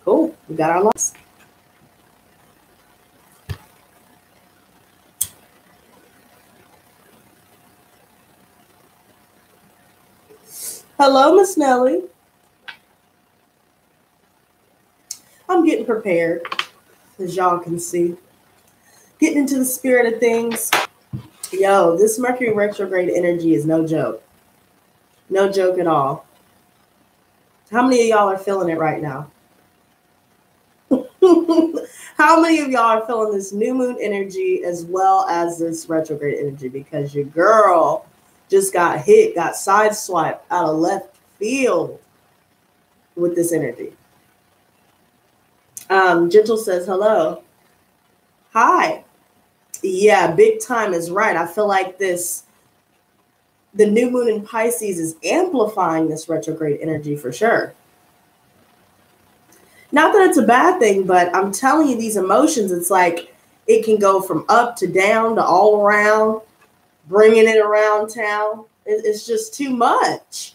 Cool. We got our lights. Hello, Miss Nellie. I'm getting prepared, as y'all can see. Getting into the spirit of things. Yo, this Mercury retrograde energy is no joke. No joke at all. How many of y'all are feeling it right now? How many of y'all are feeling this new moon energy as well as this retrograde energy? Because your girl just got hit, got sideswiped out of left field with this energy. Gentle says, hello. Hi. Yeah, big time is right. I feel like the new moon in Pisces is amplifying this retrograde energy for sure. Not that it's a bad thing, but I'm telling you, these emotions, it's like it can go from up to down to all around, bringing it around town. It's just too much.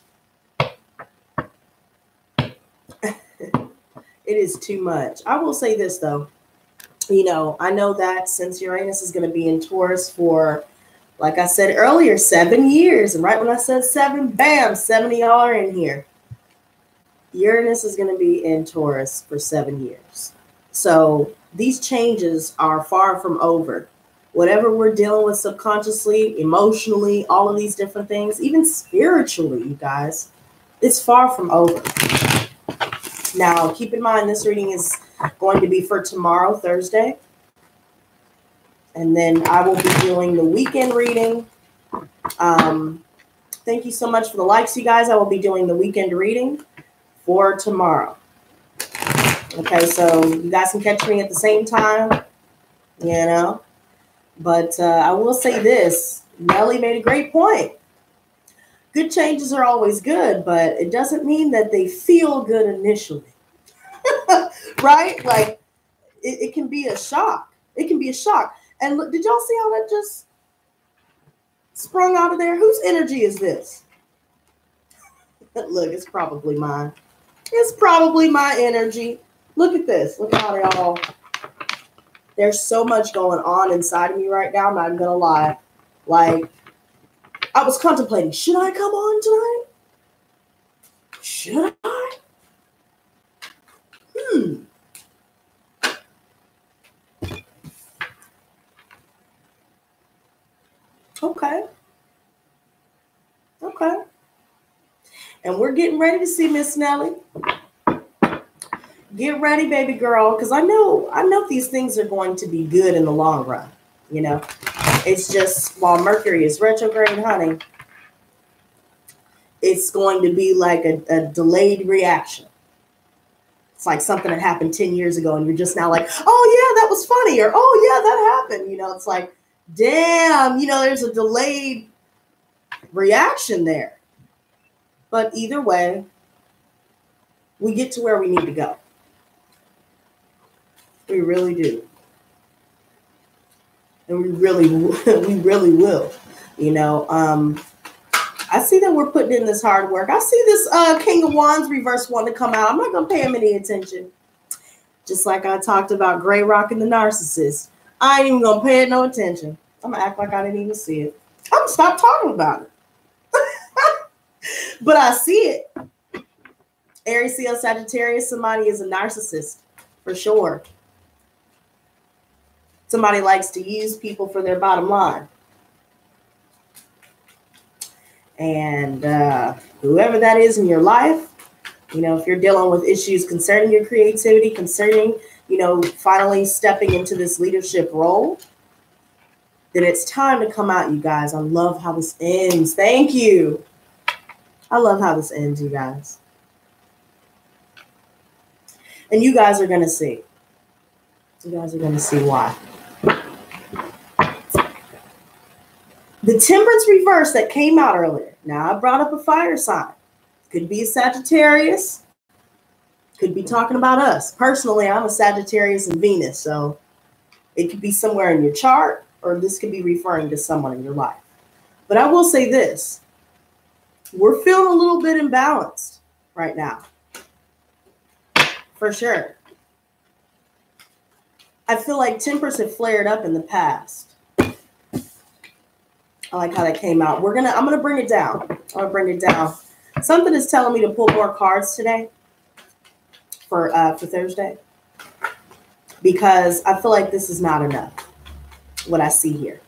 It is too much. I will say this, though. You know, I know that since Uranus is going to be in Taurus for, like I said earlier, 7 years. And right when I said 7, bam, 7 of y'all are in here. Uranus is going to be in Taurus for 7 years. So these changes are far from over. Whatever we're dealing with subconsciously, emotionally, all of these different things, even spiritually, you guys, it's far from over. Now, keep in mind, this reading is going to be for tomorrow, Thursday. And then I will be doing the weekend reading. Thank you so much for the likes, you guys. I will be doing the weekend reading for tomorrow. Okay, so you guys can catch me at the same time, you know. But I will say this. Nellie made a great point. Good changes are always good, but it doesn't mean that they feel good initially. Right? Like, it can be a shock. It can be a shock. And look, did y'all see how that just sprung out of there? Whose energy is this? Look, it's probably mine. It's probably my energy. Look at this. Look at how they all... There's so much going on inside of me right now. I'm not going to lie. Like, I was contemplating, should I come on tonight? Should I? Okay. Okay. And we're getting ready to see Miss Nellie. Get ready, baby girl, because I know these things are going to be good in the long run. You know, it's just while Mercury is retrograde, honey, it's going to be like a delayed reaction. It's like something that happened 10 years ago, and you're just now like, oh yeah, that was funny, or oh yeah, that happened. You know, it's like, damn, you know, there's a delayed reaction there. But either way, we get to where we need to go. We really do. And we really will. You know, I see that we're putting in this hard work. I see this King of Wands reverse one to come out. I'm not going to pay him any attention. Just like I talked about Gray Rock and the Narcissist. I ain't even going to pay it no attention. I'm going to act like I didn't even see it. I'm going to stop talking about it. But I see it. Aries, Leo, Sagittarius, somebody is a narcissist for sure. Somebody likes to use people for their bottom line. And whoever that is in your life, you know, if you're dealing with issues concerning your creativity, concerning, you know, finally stepping into this leadership role, then it's time to come out, you guys. I love how this ends. Thank you. I love how this ends, you guys. And you guys are going to see. You guys are going to see why. The Temperance reverse that came out earlier. Now, I brought up a fire sign. Could be a Sagittarius. Could be talking about us. Personally, I'm a Sagittarius and Venus, so it could be somewhere in your chart, or this could be referring to someone in your life. But I will say this. We're feeling a little bit imbalanced right now. for sure. I feel like tempers have flared up in the past. I like how that came out. I'm gonna bring it down. I'm gonna bring it down. Something is telling me to pull more cards today for Thursday, because I feel like this is not enough. What I see here.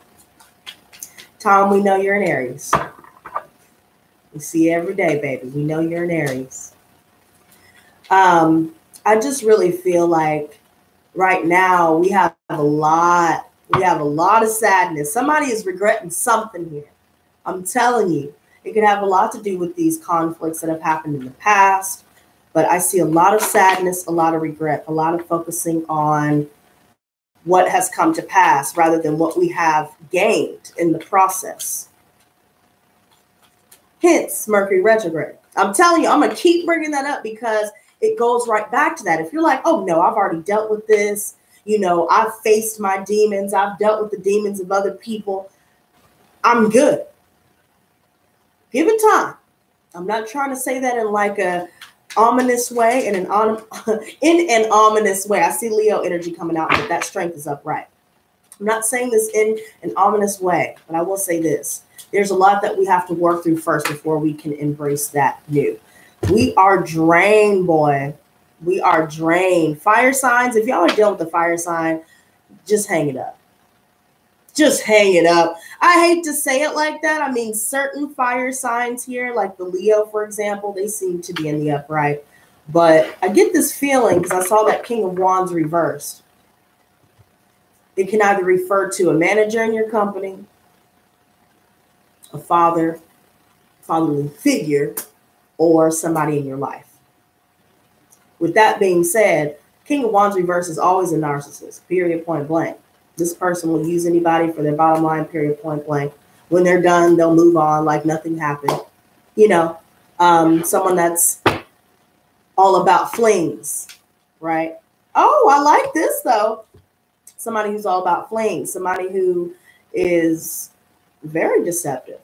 Tom, we know you're an Aries. We see you every day, baby. We know you're an Aries. I just really feel like right now we have a lot of sadness. Somebody is regretting something here. I'm telling you, it could have a lot to do with these conflicts that have happened in the past. But I see a lot of sadness, a lot of regret, a lot of focusing on what has come to pass rather than what we have gained in the process. Hence, Mercury retrograde. I'm telling you, I'm going to keep bringing that up because it goes right back to that. If you're like, oh, no, I've already dealt with this. You know, I've faced my demons. I've dealt with the demons of other people. I'm good. Give it time. I'm not trying to say that in like a ominous way, in an ominous way. I see Leo energy coming out, but that strength is upright. I'm not saying this in an ominous way, but I will say this. There's a lot that we have to work through first before we can embrace that new. We are drained, boy. We are drained. Fire signs, if y'all are dealing with the fire sign, just hang it up. Just hang it up. I hate to say it like that. I mean, certain fire signs here, like the Leo, for example, they seem to be in the upright. But I get this feeling because I saw that King of Wands reversed. It can either refer to a manager in your company, a fatherly figure, or somebody in your life. With that being said, King of Wands reverse is always a narcissist, period, point blank. This person will use anybody for their bottom line, period, point blank. When they're done, they'll move on like nothing happened. You know, someone that's all about flings, right? Oh, I like this, though. Somebody who's all about flings, somebody who is very deceptive.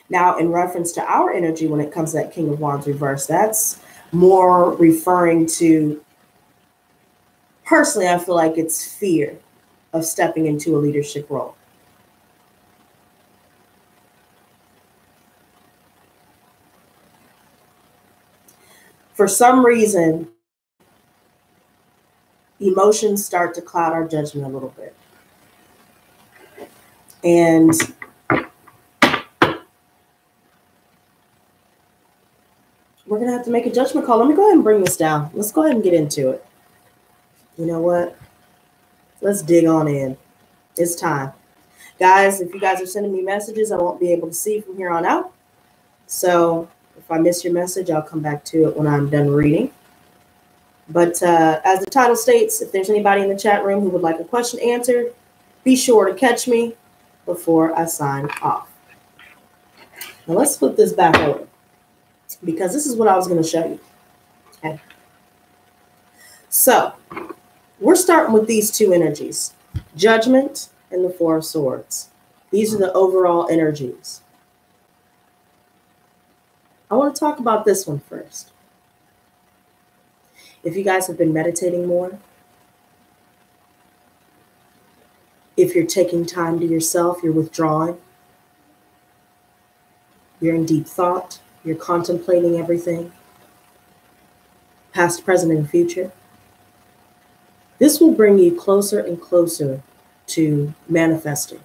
Now, in reference to our energy, when it comes to that King of Wands reverse, that's more referring to, personally, I feel like it's fear of stepping into a leadership role. For some reason, emotions start to cloud our judgment a little bit. And we're going to have to make a judgment call. Let me go ahead and bring this down. Let's go ahead and get into it. You know what? Let's dig on in. It's time. Guys, if you guys are sending me messages, I won't be able to see from here on out. So if I miss your message, I'll come back to it when I'm done reading. But as the title states, if there's anybody in the chat room who would like a question answered, be sure to catch me before I sign off. Now let's flip this back over, because this is what I was going to show you. Okay. So we're starting with these two energies, Judgment and the Four of Swords. These are the overall energies. I want to talk about this one first. If you guys have been meditating more, if you're taking time to yourself, you're withdrawing, you're in deep thought, you're contemplating everything, past, present, and future, this will bring you closer and closer to manifesting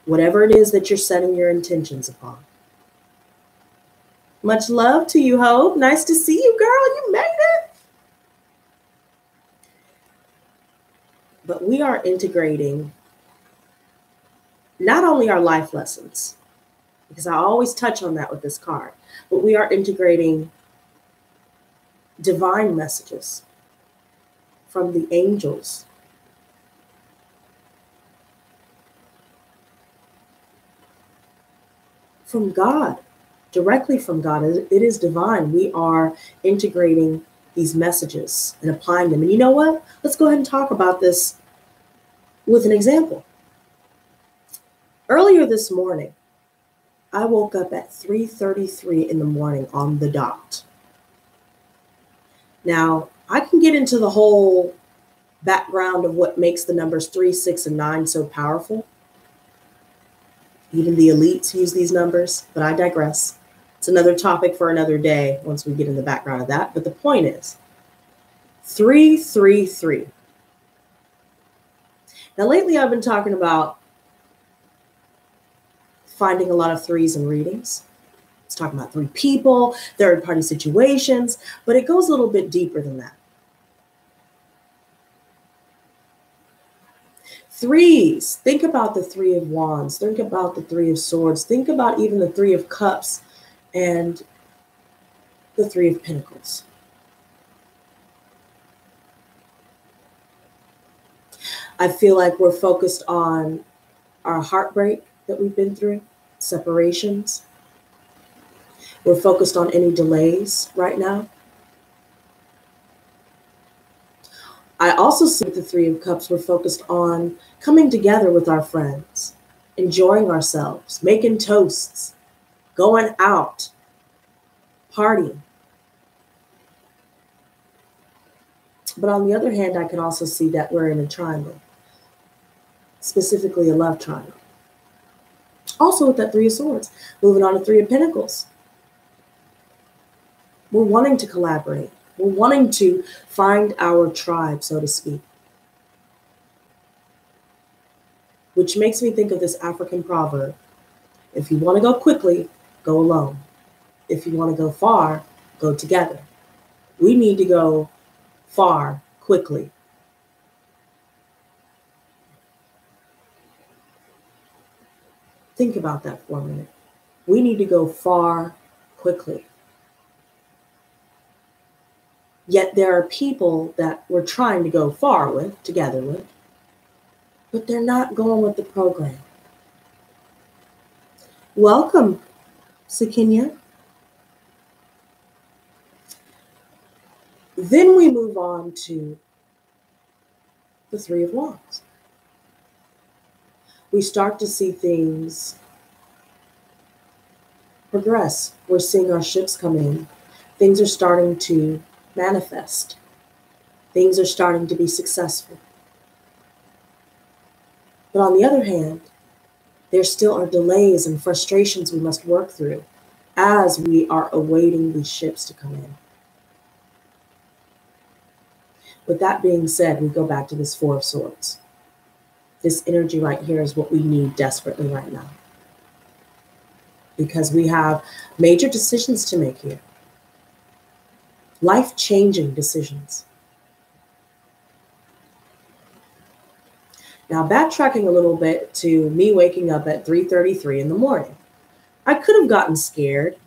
whatever it is that you're setting your intentions upon. Much love to you, Hope. Nice to see you, girl. You made it. But we are integrating not only our life lessons, because I always touch on that with this card, but we are integrating divine messages from the angels, from God, directly from God. It is divine. We are integrating these messages and applying them. And you know what? Let's go ahead and talk about this with an example. Earlier this morning, I woke up at 3:33 in the morning on the dot. Now, I can get into the whole background of what makes the numbers 3, 6, and 9 so powerful. Even the elites use these numbers, but I digress. It's another topic for another day once we get in the background of that. But the point is 333. Now, lately I've been talking about finding a lot of threes in readings. It's talking about three people, third-party situations, but it goes a little bit deeper than that. Threes, think about the Three of Wands, think about the Three of Swords, think about even the Three of Cups and the Three of Pentacles. I feel like we're focused on our heartbreak that we've been through, separations. We're focused on any delays right now. I also see the Three of Cups, we're focused on coming together with our friends, enjoying ourselves, making toasts, going out, partying. But on the other hand, I can also see that we're in a triangle, specifically a love triangle. Also with that Three of Swords, moving on to Three of Pentacles. We're wanting to collaborate. We're wanting to find our tribe, so to speak. Which makes me think of this African proverb. If you want to go quickly, go alone. If you want to go far, go together. We need to go far quickly. Think about that for a minute. We need to go far quickly. Yet there are people that we're trying to go far with, together with, but they're not going with the program. Welcome, Sakinya. Then we move on to the Three of Wands. We start to see things progress. We're seeing our ships come in. Things are starting to manifest. Things are starting to be successful. But on the other hand, there still are delays and frustrations we must work through as we are awaiting these ships to come in. With that being said, we go back to this Four of Swords. This energy right here is what we need desperately right now. Because we have major decisions to make here. Life-changing decisions. Now, backtracking a little bit to me waking up at 3:33 in the morning. I could have gotten scared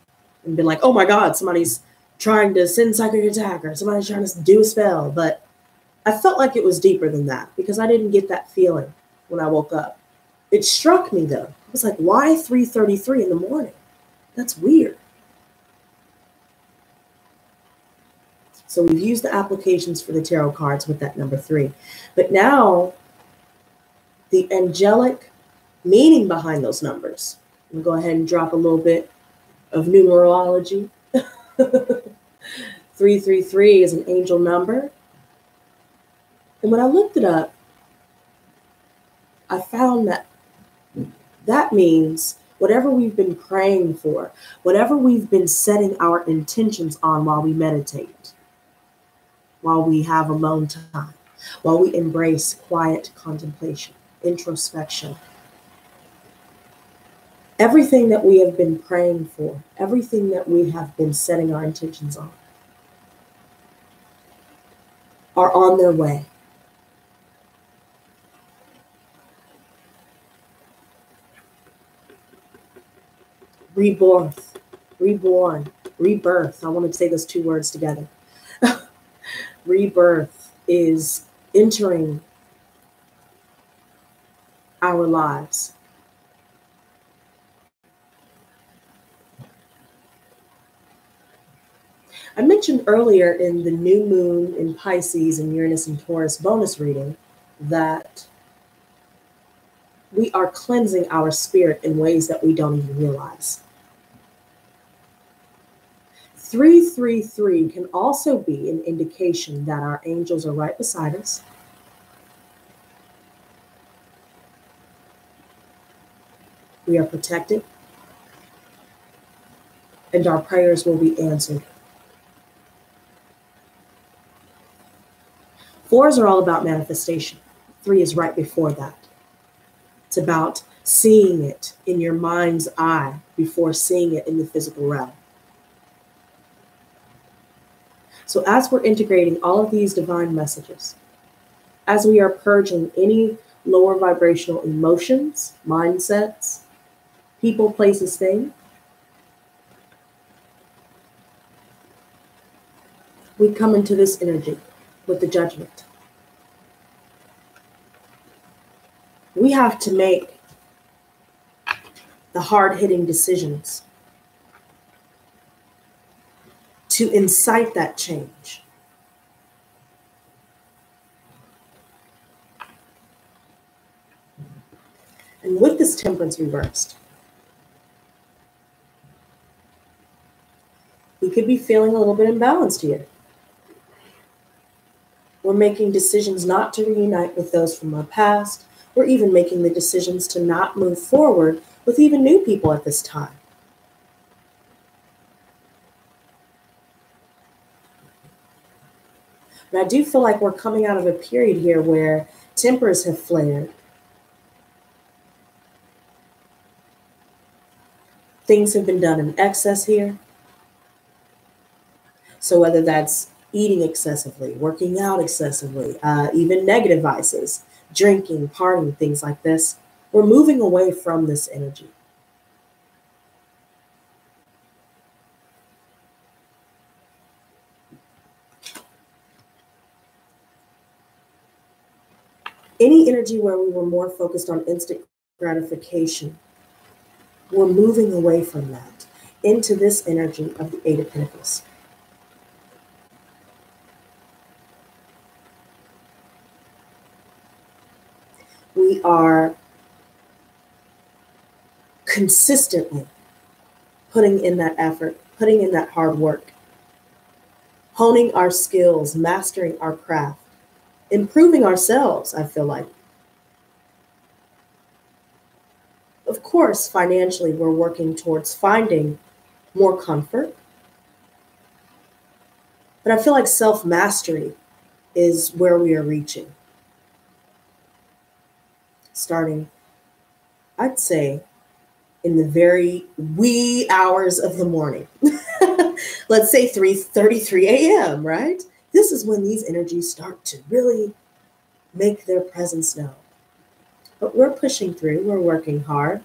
and been like, oh my God, somebody's trying to send psychic attack or somebody's trying to do a spell. But I felt like it was deeper than that because I didn't get that feeling when I woke up. It struck me though. I was like, why 3:33 in the morning? That's weird. So we've used the applications for the tarot cards with that number 3. But now the angelic meaning behind those numbers. I'm going to go ahead and drop a little bit of numerology. 333 is an angel number. And when I looked it up, I found that that means whatever we've been praying for, whatever we've been setting our intentions on while we meditate, while we have alone time, while we embrace quiet contemplation, introspection. Everything that we have been praying for, everything that we have been setting our intentions on, are on their way. Rebirth, reborn, rebirth. I want to say those two words together. Rebirth is entering our lives. I mentioned earlier in the new moon in Pisces and Uranus and Taurus bonus reading that we are cleansing our spirit in ways that we don't even realize. 333 can also be an indication that our angels are right beside us. We are protected, and our prayers will be answered. 4s are all about manifestation. 3 is right before that. It's about seeing it in your mind's eye before seeing it in the physical realm. So as we're integrating all of these divine messages, as we are purging any lower vibrational emotions, mindsets, people, places, things, we come into this energy with the judgment. We have to make the hard-hitting decisions to incite that change. And with this temperance reversed, we could be feeling a little bit imbalanced here. We're making decisions not to reunite with those from our past. We're even making the decisions to not move forward with even new people at this time. And I do feel like we're coming out of a period here where tempers have flared. Things have been done in excess here. So whether that's eating excessively, working out excessively, even negative vices, drinking, partying, things like this, we're moving away from this energy. Any energy where we were more focused on instant gratification, we're moving away from that into this energy of the 8 of Pentacles. We are consistently putting in that effort, putting in that hard work, honing our skills, mastering our craft, improving ourselves, I feel like. Of course, financially, we're working towards finding more comfort. But I feel like self-mastery is where we are reaching. Starting, I'd say, in the very wee hours of the morning. Let's say 3:33 a.m., right? This is when these energies start to really make their presence known. But we're pushing through, we're working hard.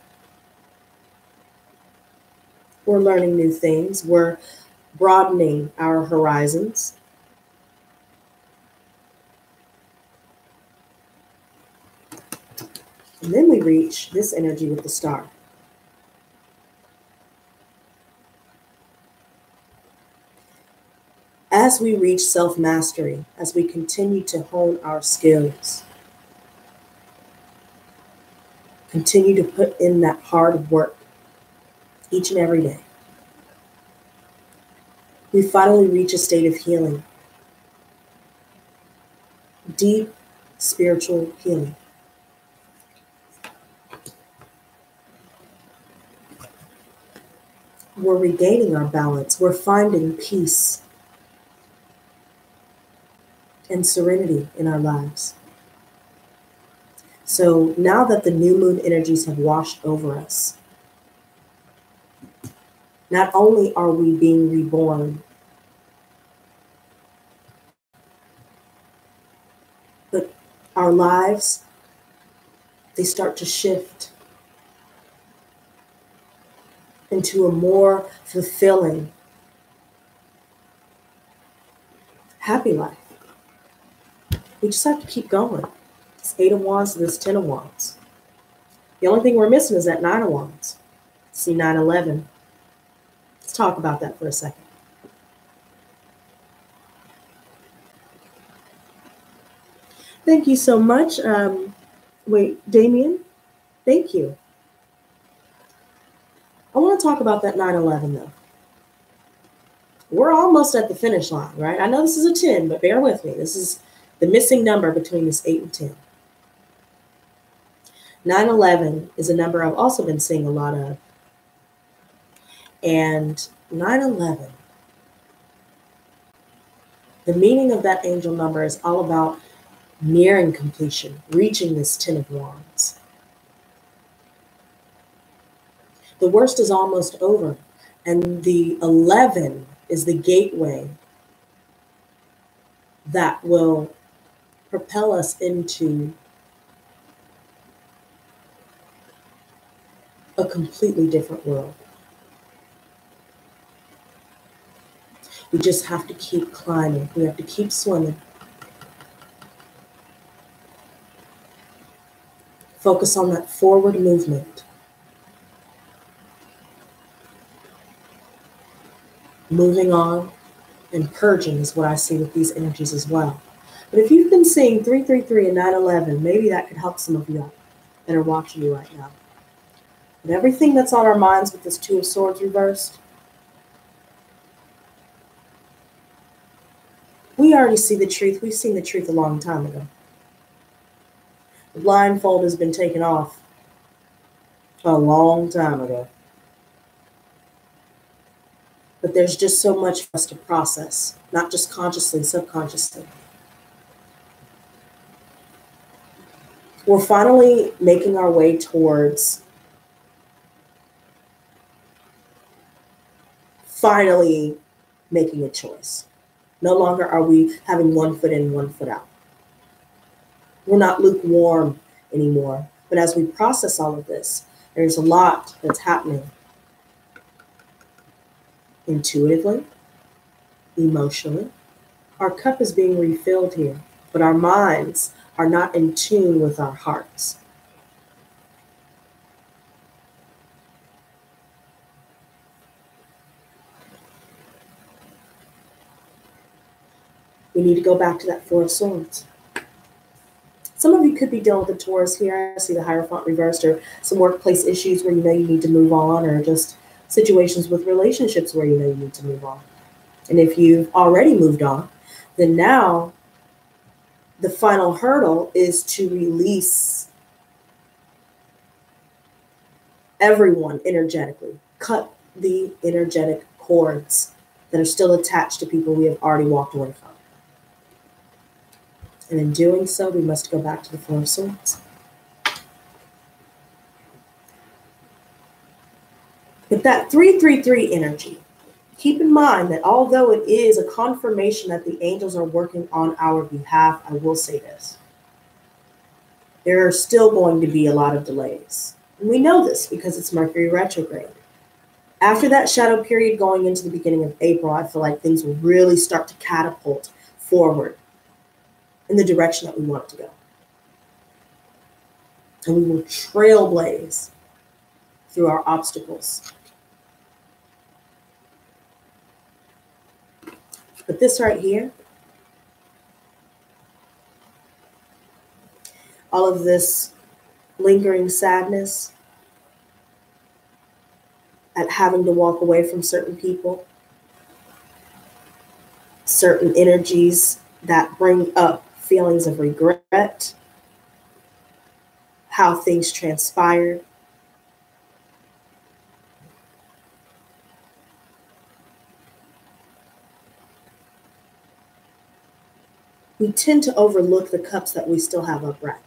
We're learning new things, we're broadening our horizons. And then we reach this energy with the star. As we reach self-mastery, as we continue to hone our skills, continue to put in that hard work each and every day, we finally reach a state of healing, deep spiritual healing. We're regaining our balance. We're finding peace and serenity in our lives. So now that the new moon energies have washed over us, not only are we being reborn, but our lives, they start to shift into a more fulfilling, happy life. We just have to keep going. It's 8 of Wands to this 10 of Wands. The only thing we're missing is that 9 of Wands. See 9/11. Let's talk about that for a second. Thank you so much. Wait, Damien? Thank you. I want to talk about that 9/11 though. We're almost at the finish line, right? I know this is a 10, but bear with me. This is the missing number between this 8 and 10. 9/11 is a number I've also been seeing a lot of. And 9/11, the meaning of that angel number is all about nearing completion, reaching this 10 of Wands. The worst is almost over, and the 11 is the gateway that will propel us into a completely different world. We just have to keep climbing. We have to keep swimming. Focus on that forward movement. Moving on and purging is what I see with these energies as well. But if you've been seeing 333 and 9/11, maybe that could help some of you that are watching you right now. But everything that's on our minds with this 2 of Swords reversed, we already see the truth. We've seen the truth a long time ago. The blindfold has been taken off a long time ago. But there's just so much for us to process, not just consciously, subconsciously. We're finally making our way towards finally making a choice. No longer are we having one foot in, one foot out. We're not lukewarm anymore. But as we process all of this, there's a lot that's happening intuitively, emotionally. Our cup is being refilled here, but our minds are not in tune with our hearts. We need to go back to that 4 of Swords. Some of you could be dealing with the Taurus here. I see the Hierophant reversed, or some workplace issues where you know you need to move on, or just situations with relationships where you know you need to move on. And if you've already moved on, then now the final hurdle is to release everyone energetically. Cut the energetic cords that are still attached to people we have already walked away from. And in doing so, we must go back to the 4 of Swords. With that 333 energy, keep in mind that although it is a confirmation that the angels are working on our behalf, I will say this. There are still going to be a lot of delays. And we know this because it's Mercury retrograde. After that shadow period going into the beginning of April, I feel like things will really start to catapult forward in the direction that we want it to go. And we will trailblaze through our obstacles. But this right here, all of this lingering sadness at having to walk away from certain people, certain energies that bring up feelings of regret, how things transpired. We tend to overlook the cups that we still have upright.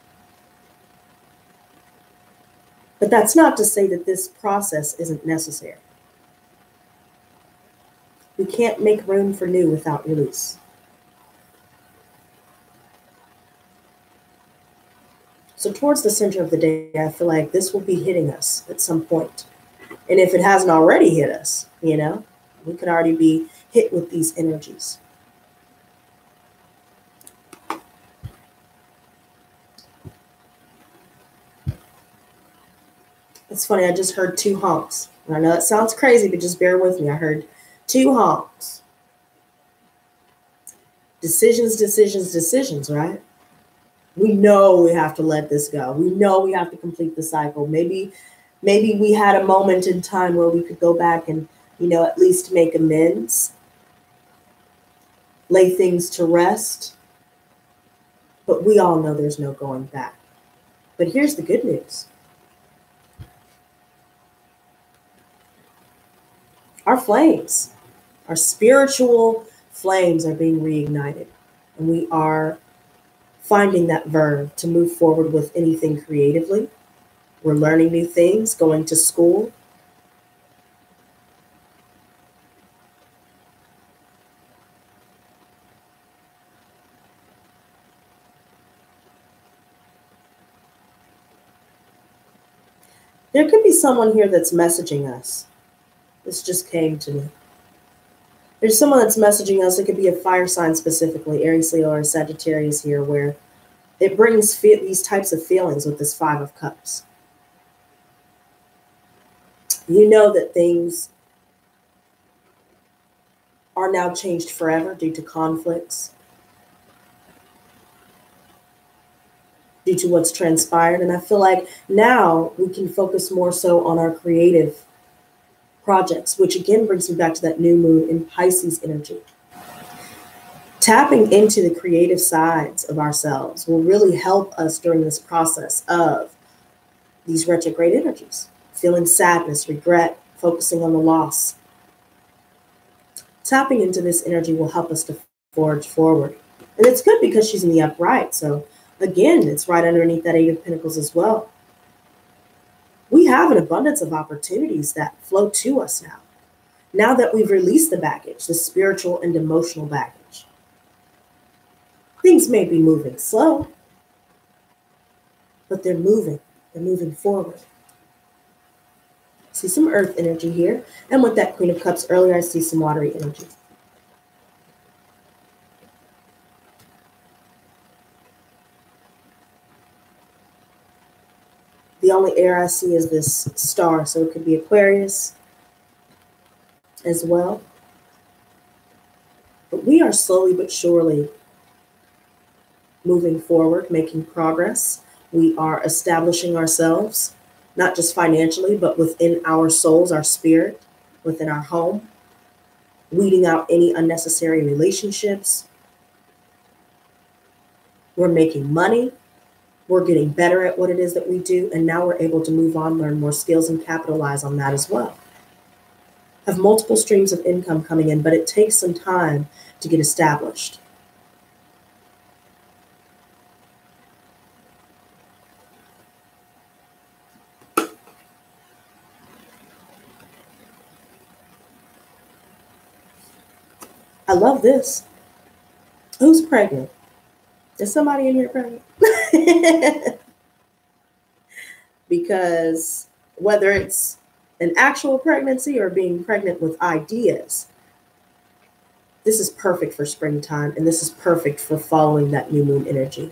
But that's not to say that this process isn't necessary. We can't make room for new without release. So towards the center of the day, I feel like this will be hitting us at some point. And if it hasn't already hit us, you know, we could already be hit with these energies. It's funny, I just heard 2 honks. And I know that sounds crazy, but just bear with me. I heard 2 honks. Decisions, decisions, decisions, right? We know we have to let this go. We know we have to complete the cycle. Maybe we had a moment in time where we could go back and, at least make amends, lay things to rest. But we all know there's no going back. But here's the good news. Our flames, our spiritual flames are being reignited. And we are finding that verve to move forward with anything creatively. We're learning new things, going to school. There could be someone here that's messaging us. This just came to me. There's someone that's messaging us. It could be a fire sign specifically, Aries, Leo, or Sagittarius here, where it brings these types of feelings with this Five of Cups. You know that things are now changed forever due to conflicts, due to what's transpired. And I feel like now we can focus more so on our creative projects, which again brings me back to that new moon in Pisces energy. Tapping into the creative sides of ourselves will really help us during this process of these retrograde energies, feeling sadness, regret, focusing on the loss. Tapping into this energy will help us to forge forward. And it's good because she's in the upright. So again, it's right underneath that Eight of Pentacles as well. We have an abundance of opportunities that flow to us now. Now that we've released the baggage, the spiritual and emotional baggage. Things may be moving slow, but they're moving. They're moving forward. See some earth energy here. And with that Queen of Cups earlier, I see some watery energy. The only air I see is this star, so it could be Aquarius as well. But we are slowly but surely moving forward, making progress. We are establishing ourselves, not just financially, but within our souls, our spirit, within our home, weeding out any unnecessary relationships. We're making money. We're getting better at what it is that we do. And now we're able to move on, learn more skills, and capitalize on that as well. Have multiple streams of income coming in, but it takes some time to get established. I love this. Who's pregnant? Is somebody in here pregnant? Because whether it's an actual pregnancy or being pregnant with ideas, this is perfect for springtime, and this is perfect for following that new moon energy.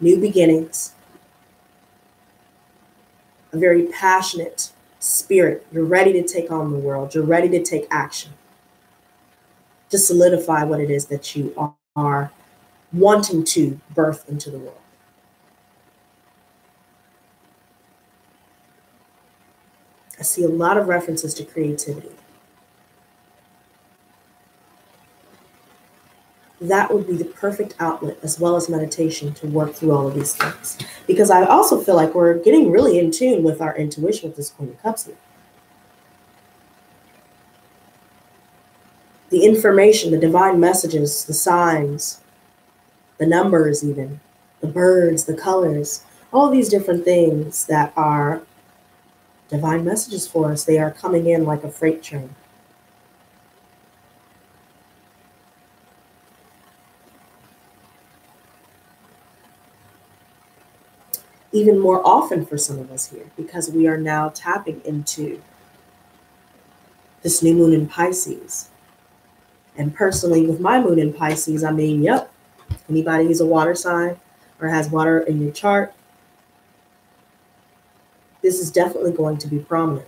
New beginnings. A very passionate spirit. You're ready to take on the world. You're ready to take action. To solidify what it is that you are wanting to birth into the world. I see a lot of references to creativity. That would be the perfect outlet, as well as meditation, to work through all of these things. Because I also feel like we're getting really in tune with our intuition with this Queen of Cups here. The information, the divine messages, the signs, the numbers even, the birds, the colors, all these different things that are divine messages for us, they are coming in like a freight train. Even more often for some of us here, because we are now tapping into this new moon in Pisces. And personally, with my moon in Pisces, I mean, yep, anybody who's a water sign or has water in your chart, this is definitely going to be prominent.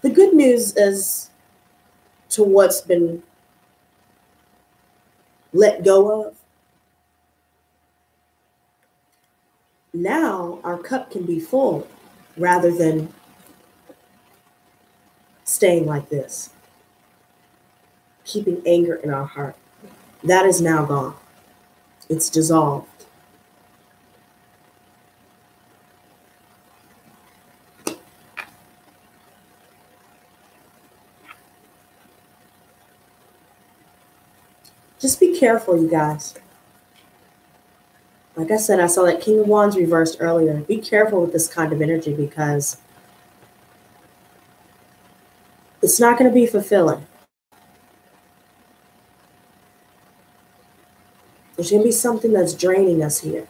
The good news is to what's been let go of. Now our cup can be full rather than staying like this, keeping anger in our heart. That is now gone. It's dissolved. Just be careful, you guys. Like I said, I saw that King of Wands reversed earlier. Be careful with this kind of energy because it's not going to be fulfilling. There's going to be something that's draining us here.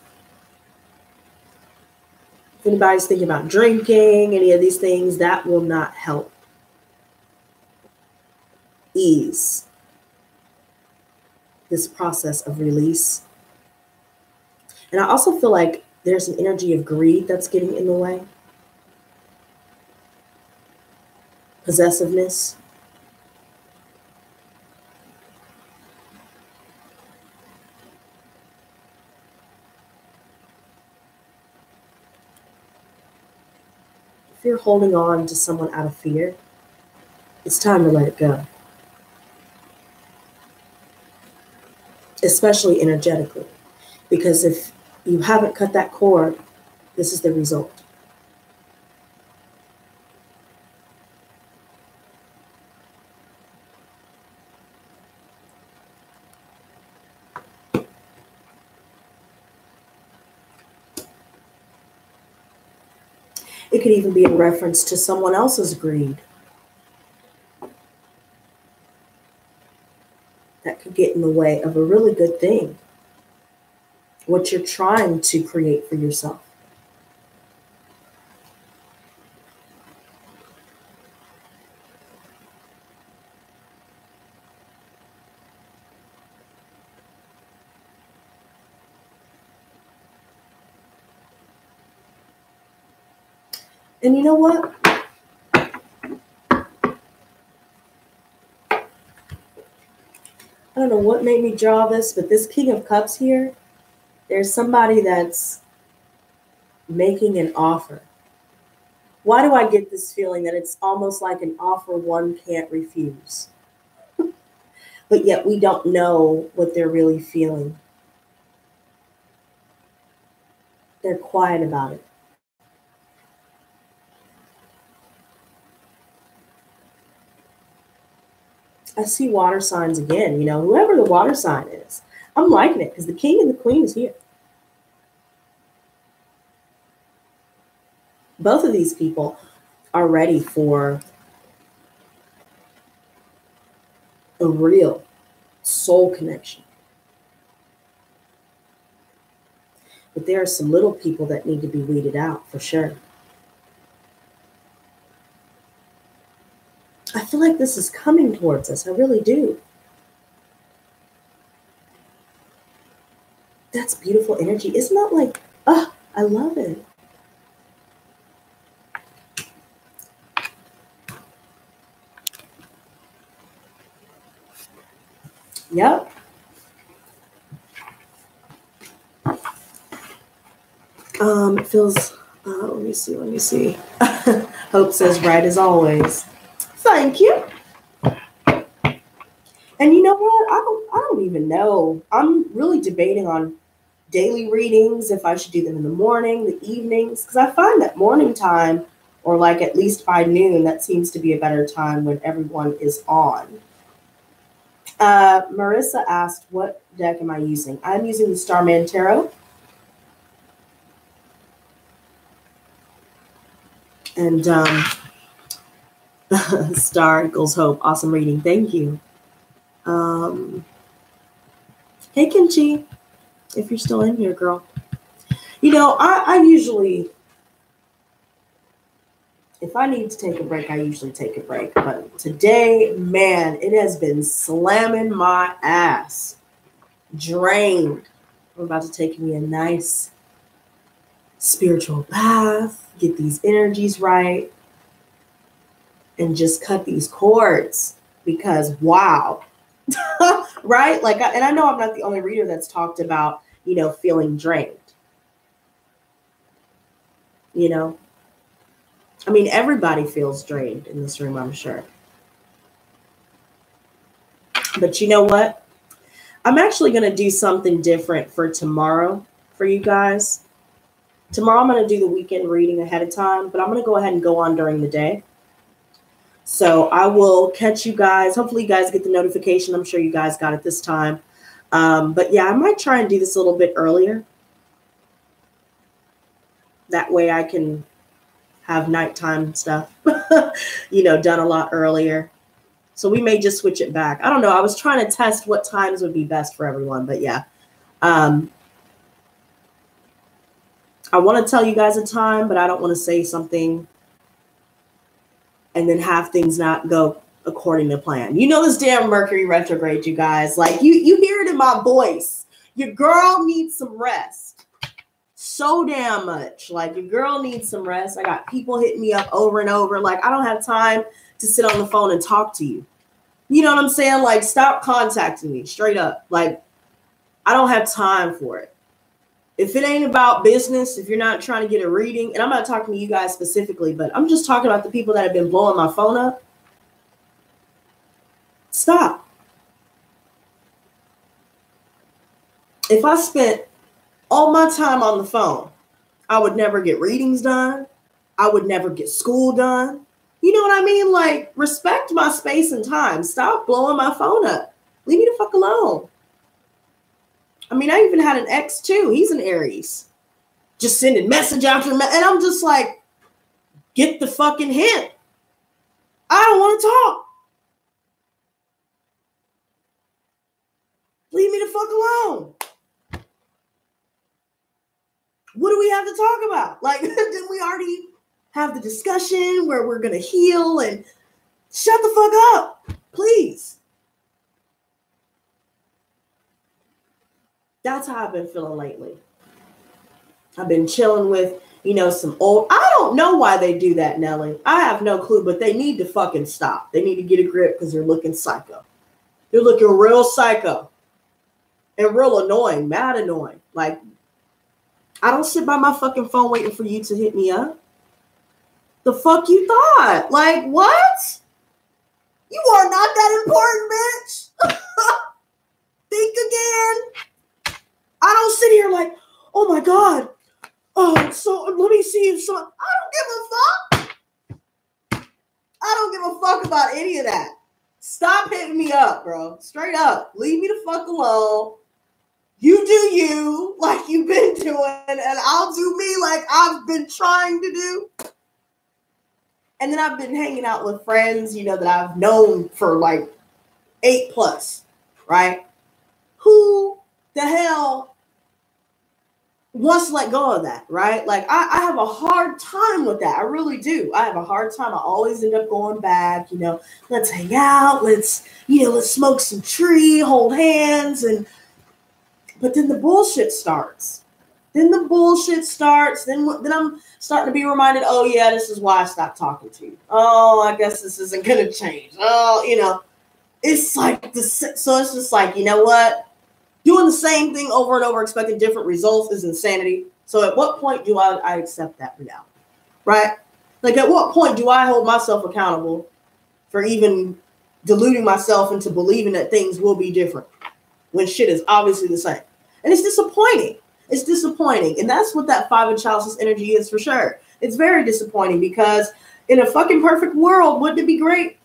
If anybody's thinking about drinking, any of these things, that will not help ease this process of release. And I also feel like there's an energy of greed that's getting in the way. Possessiveness. If you're holding on to someone out of fear, it's time to let it go. Especially energetically. Because if you haven't cut that cord, this is the result. It could even be in reference to someone else's greed. That could get in the way of a really good thing. What you're trying to create for yourself. And you know what? I don't know what made me draw this, but this King of Cups here, there's somebody that's making an offer. Why do I get this feeling that it's almost like an offer one can't refuse? But yet we don't know what they're really feeling. They're quiet about it. I see water signs again, you know, whoever the water sign is. I'm liking it because the king and the queen is here. Both of these people are ready for a real soul connection. But there are some little people that need to be weeded out for sure. I feel like this is coming towards us. I really do. That's beautiful energy. Isn't that like, oh, I love it. Yep. It feels, let me see. Hope says right as always. Thank you. And you know what? I don't even know. I'm really debating on daily readings, if I should do them in the morning, the evenings, because I find that morning time, or like at least by noon, that seems to be a better time when everyone is on. Marissa asked, what deck am I using? I'm using the Starman Tarot. And Star equals hope. Awesome reading. Thank you. Hey, Kimchi, if you're still in here, girl. You know, I usually, if I need to take a break, I usually take a break. But today, man, it has been slamming my ass. Drained. I'm about to take me a nice spiritual bath, get these energies right, and just cut these cords because, wow, Right? Like, and I know I'm not the only reader that's talked about, you know, feeling drained. You know, I mean, everybody feels drained in this room, I'm sure. But you know what? I'm actually going to do something different for tomorrow for you guys. Tomorrow I'm going to do the weekend reading ahead of time, but I'm going to go ahead and go on during the day. So I will catch you guys. Hopefully you guys get the notification. I'm sure you guys got it this time. But yeah, I might try and do this a little bit earlier. That way I can have nighttime stuff, you know, done a lot earlier. So we may just switch it back. I don't know. I was trying to test what times would be best for everyone, but yeah. I want to tell you guys a time, but I don't want to say something and then have things not go according to plan. You know, this damn Mercury retrograde, you guys, like you hear it in my voice. Your girl needs some rest. So damn much. Like, your girl needs some rest. I got people hitting me up over and over. Like, I don't have time to sit on the phone and talk to you. You know what I'm saying? Like, stop contacting me straight up. Like, I don't have time for it. If it ain't about business, if you're not trying to get a reading, and I'm not talking to you guys specifically, but I'm just talking about the people that have been blowing my phone up. Stop. If I spent all my time on the phone, I would never get readings done. I would never get school done. You know what I mean? Like, respect my space and time. Stop blowing my phone up. Leave me the fuck alone. I mean, I even had an ex too. He's an Aries. Just sending message after message. And I'm just like, get the fucking hint. I don't want to talk. Leave me the fuck alone. What do we have to talk about? Like, didn't we already have the discussion where we're going to heal and shut the fuck up, please? That's how I've been feeling lately. I've been chilling with, you know, some old, I don't know why they do that, Nelly. I have no clue, but they need to fucking stop. They need to get a grip because they're looking psycho. They're looking real psycho and real annoying, mad annoying. Like, I don't sit by my fucking phone waiting for you to hit me up. The fuck you thought? Like, what? You are not that important, bitch. Think again. I don't sit here like, oh my God. Oh, so let me see if some. I don't give a fuck. I don't give a fuck about any of that. Stop hitting me up, bro. Straight up. Leave me the fuck alone. You do you like you've been doing, and I'll do me like I've been trying to do. And then I've been hanging out with friends, you know, that I've known for like 8+, right? Who the hell wants to let go of that, right? Like, I have a hard time with that. I really do. I have a hard time. I always end up going back, you know, let's hang out. Let's smoke some tree, hold hands. But then the bullshit starts. Then I'm starting to be reminded, oh yeah, this is why I stopped talking to you. Oh, I guess this isn't going to change. Oh, you know, it's like this. So it's just like, you know what? Doing the same thing over and over, expecting different results is insanity. So at what point do I accept that reality, right? Like, at what point do I hold myself accountable for even deluding myself into believing that things will be different when shit is obviously the same? And it's disappointing. It's disappointing. And that's what that 5 of chalices energy is for sure. It's very disappointing because in a fucking perfect world, wouldn't it be great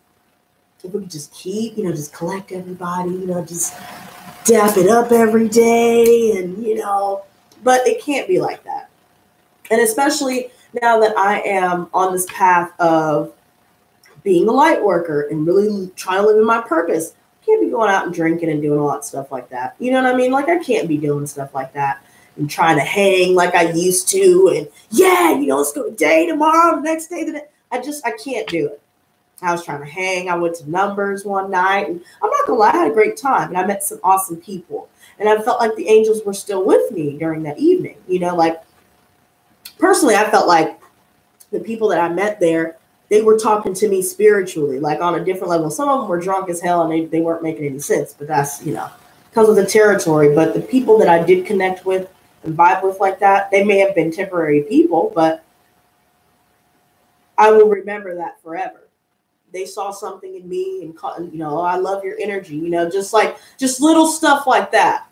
if we could just keep, you know, just collect everybody, you know, just dap it up every day and, you know, but it can't be like that. And especially now that I am on this path of being a light worker and really trying to live in my purpose, I can't be going out and drinking and doing a lot of stuff like that. You know what I mean? Like, I can't be doing stuff like that and trying to hang like I used to. And yeah, you know, let's go today, tomorrow, the next day. I can't do it. I was trying to hang. I went to Numbers one night, and I'm not gonna lie, I had a great time, and I met some awesome people, and I felt like the angels were still with me during that evening. You know, like, personally, I felt like the people that I met there, they were talking to me spiritually, like on a different level. Some of them were drunk as hell and they weren't making any sense, but that's, comes with the territory. But the people that I did connect with and vibe with like that, they may have been temporary people, but I will remember that forever. They saw something in me and, oh, I love your energy, just little stuff like that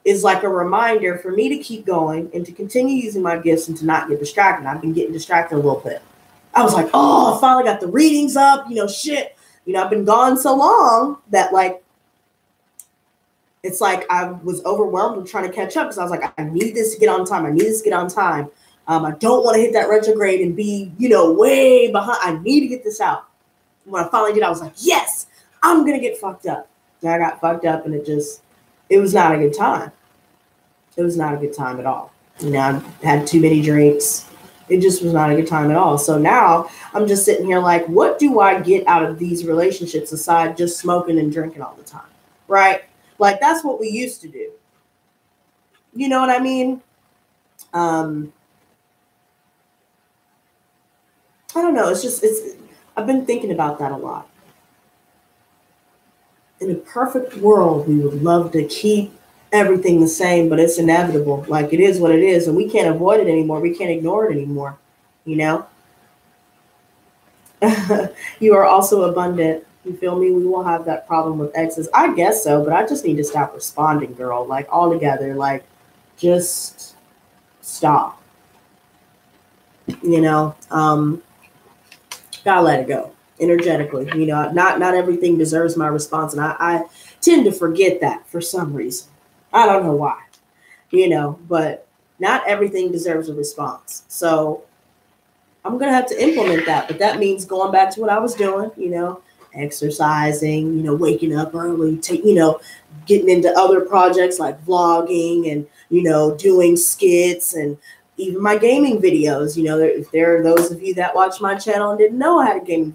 is like a reminder for me to keep going and to continue using my gifts and to not get distracted. I've been getting distracted a little bit. I was like, oh, I finally got the readings up, shit. I've been gone so long that like, it's like I was overwhelmed with trying to catch up because I was like, I need this to get on time. I need this to get on time. I don't want to hit that retrograde and be, way behind. I need to get this out. When I finally did, I was like, yes, I'm going to get fucked up. And I got fucked up and it was not a good time. It was not a good time at all. I had too many drinks. It just was not a good time at all. So now I'm just sitting here like, what do I get out of these relationships aside just smoking and drinking all the time? Right? Like that's what we used to do. You know what I mean? I don't know. I've been thinking about that a lot. In a perfect world, we would love to keep everything the same, but it's inevitable. Like it is what it is, and we can't avoid it anymore. We can't ignore it anymore. You are also abundant. You feel me? We will have that problem with exes. I guess so, but I just need to stop responding, girl. Like altogether, like just stop. Gotta let it go energetically. Not everything deserves my response, and I tend to forget that for some reason. I don't know why, but not everything deserves a response. So I'm going to have to implement that. But that means going back to what I was doing, exercising, waking up early, getting into other projects like vlogging and, doing skits and even my gaming videos. If there are those of you that watch my channel and didn't know I had a gaming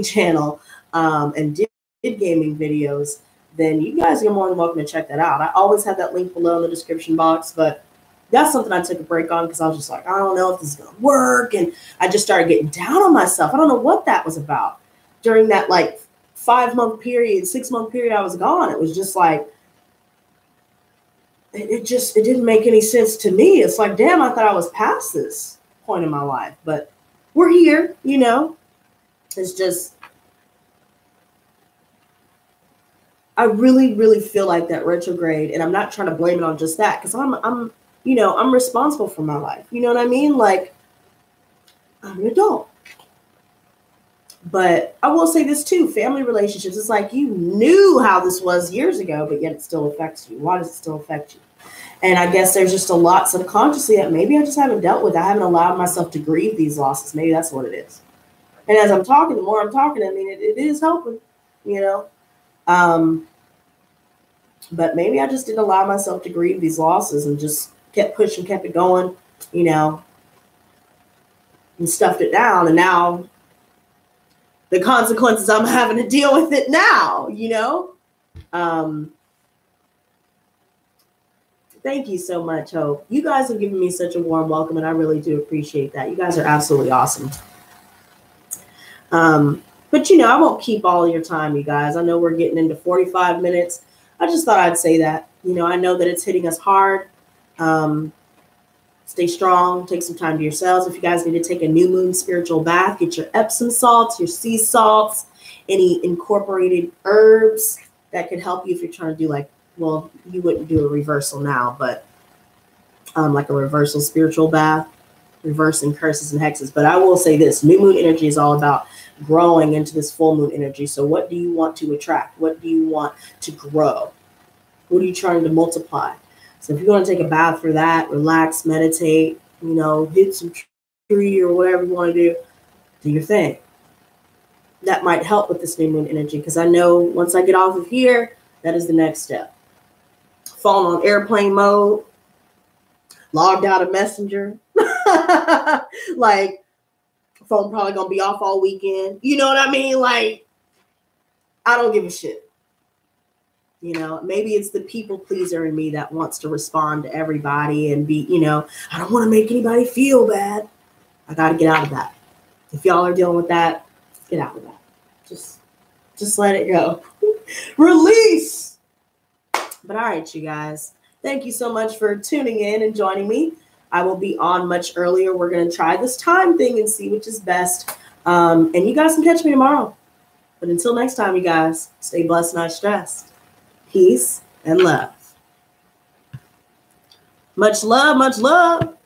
channel and did gaming videos, then you guys are more than welcome to check that out. I always have that link below in the description box, but that's something I took a break on because I was just like, I don't know if this is going to work. And I just started getting down on myself. I don't know what that was about. During that like 5-month period, 6-month period I was gone, it was just like, it didn't make any sense to me. It's like, damn, I thought I was past this point in my life, but we're here, It's just, I really, really feel like that retrograde, and I'm not trying to blame it on just that because I'm responsible for my life. You know what I mean? Like, I'm an adult. But I will say this too, family relationships, it's like you knew how this was years ago, but yet it still affects you. Why does it still affect you? And I guess there's just a lot subconsciously that maybe I just haven't dealt with. I haven't allowed myself to grieve these losses. Maybe that's what it is. And as I'm talking, the more I'm talking, I mean, it is helping, But maybe I just didn't allow myself to grieve these losses and just kept pushing, kept it going, and stuffed it down. And now the consequences, I'm having to deal with it now, Thank you so much, Hope. You guys have given me such a warm welcome, and I really do appreciate that. You guys are absolutely awesome. But, I won't keep all your time, you guys. I know we're getting into 45 minutes. I just thought I'd say that. I know that it's hitting us hard. Stay strong. Take some time to yourselves. If you guys need to take a new moon spiritual bath, get your Epsom salts, your sea salts, any incorporated herbs that could help you if you're trying to do you wouldn't do a reversal now, but like a reversal spiritual bath, reversing curses and hexes. But I will say this, new moon energy is all about growing into this full moon energy. So what do you want to attract? What do you want to grow? What are you trying to multiply? So if you want to take a bath for that, relax, meditate, hit some tree or whatever you want to do your thing. That might help with this new moon energy because I know once I get off of here, that is the next step. Falling on airplane mode, logged out of Messenger. Like, phone probably going to be off all weekend. You know what I mean? Like, I don't give a shit. Maybe it's the people pleaser in me that wants to respond to everybody and be, I don't want to make anybody feel bad. I got to get out of that. If y'all are dealing with that, get out of that. Just let it go. Release. But all right, you guys. Thank you so much for tuning in and joining me. I will be on much earlier. We're going to try this time thing and see which is best. And you guys can catch me tomorrow. But until next time, you guys, stay blessed, not stressed. Peace and love. Much love, much love.